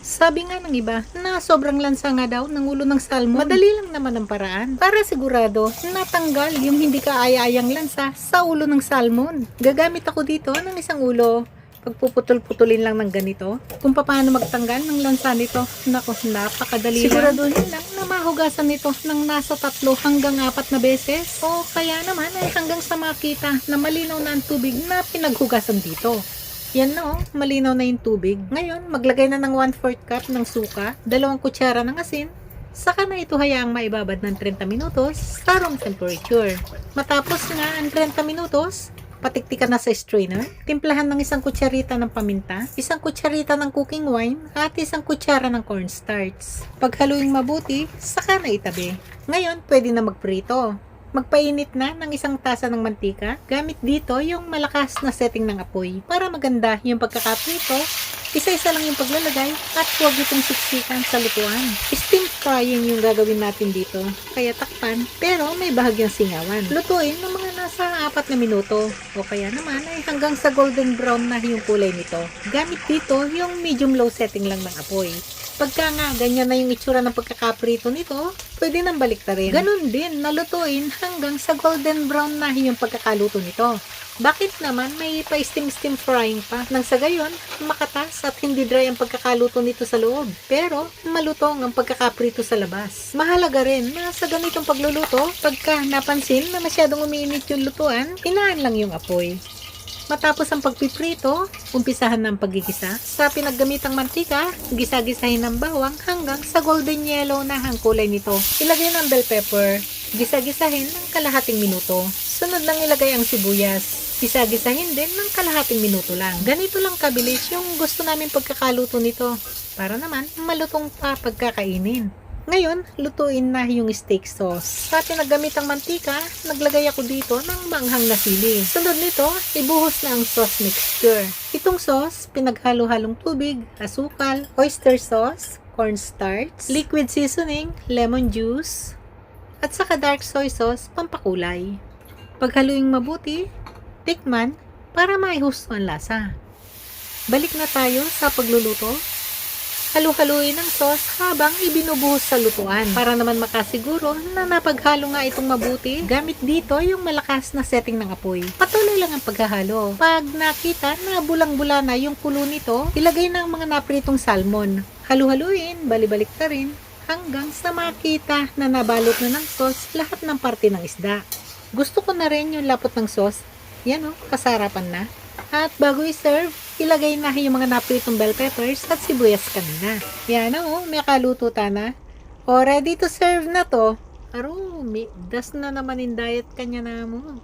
Sabi nga ng iba na sobrang lansa nga daw ng ulo ng salmon. Madali lang naman ang paraan para sigurado natanggal yung hindi kaaya-ayang lansa sa ulo ng salmon. Gagamit ako dito ng isang ulo. Pagpuputol-putulin lang ng ganito. Kung paano magtanggal ng lansa nito, nako, napakadali lang. Siguraduhin lang na mahugasan nito ng nasa 3 hanggang 4 na beses. O kaya naman ay hanggang sa makita na malinaw na ang tubig na pinaghugasan dito. Yan na malinaw na yung tubig. Ngayon, maglagay na ng 1/4 cup ng suka, 2 kutsara ng asin, saka na ito hayaang maibabad ng 30 minutos sa room temperature. Matapos nga ang 30 minutos, patiktikan na sa strainer, timplahan ng 1 kutsarita ng paminta, 1 kutsarita ng cooking wine, at 1 kutsara ng cornstarch. Paghaluin mabuti, saka na itabi. Ngayon, pwede na magprito. Magpainit na ng 1 tasa ng mantika. Gamit dito yung malakas na setting ng apoy. Para maganda yung pagkakaprito, isa-isa lang yung paglalagay at huwag itong siksikan sa lutuan. Steam frying yung gagawin natin dito. Kaya takpan, pero may bahagyang singawan. Lutuin ng mga nasa 4 na minuto. O kaya naman ay hanggang sa golden brown na yung kulay nito. Gamit dito yung medium low setting lang ng apoy. Pagka nga ganyan na yung itsura ng pagkakaprito nito, pwede nang baliktarin. Ganun din, nalutuin hanggang sa golden brown na yung pagkakaluto nito. Bakit naman may pa-steam frying pa? Nang sa gayon, makatas at hindi dry ang pagkakaluto nito sa loob. Pero, malutong ang pagkakaprito sa labas. Mahalaga rin na sa ganitong pagluluto, pagka napansin na masyadong umiinit yung lutuan, hinaan lang yung apoy. Matapos ang pagpiprito, umpisahan ng paggigisa. Sa pinaggamitang mantika, gisa-gisahin ng bawang hanggang sa golden yellow na ang kulay nito. Ilagay ng bell pepper, gisa-gisahin ng kalahating minuto. Sunod lang ilagay ang sibuyas. Gisa-gisahin din ng kalahating minuto lang. Ganito lang kabilis yung gusto namin pagkakaluto nito. Para naman malutong pa pagkakainin. Ngayon, lutuin na yung steak sauce. Sa pinaggamitang mantika, naglagay ako dito ng maanghang na sili. Sunod nito, ibuhos na ang sauce mixture. Itong sauce, pinaghalo-halong tubig, asukal, oyster sauce, cornstarch, liquid seasoning, lemon juice, at saka dark soy sauce, pampakulay. Paghaluing mabuti, tikman para maihusto ang lasa. Balik na tayo sa pagluluto. Halu-haluin ang sauce habang ibinubuhos sa lutuan. Para naman makasiguro na napaghalo nga itong mabuti, gamit dito yung malakas na setting ng apoy. Patuloy lang ang paghahalo. Pag nakita na bulang-bula na yung kulo nito, ilagay na ang mga napritong salmon. Halu-haluin, balibalik ta rin, hanggang sa makita na nabalot na ng sauce lahat ng parte ng isda. Gusto ko na rin yung lapot ng sauce. Yan kasarapan na. At bago i-serve, ilagay na yung mga napritong bell peppers at sibuyas kanina. Yan may kaluto na. O, ready to serve na to. Aro, das na naman in diet kanya na mo.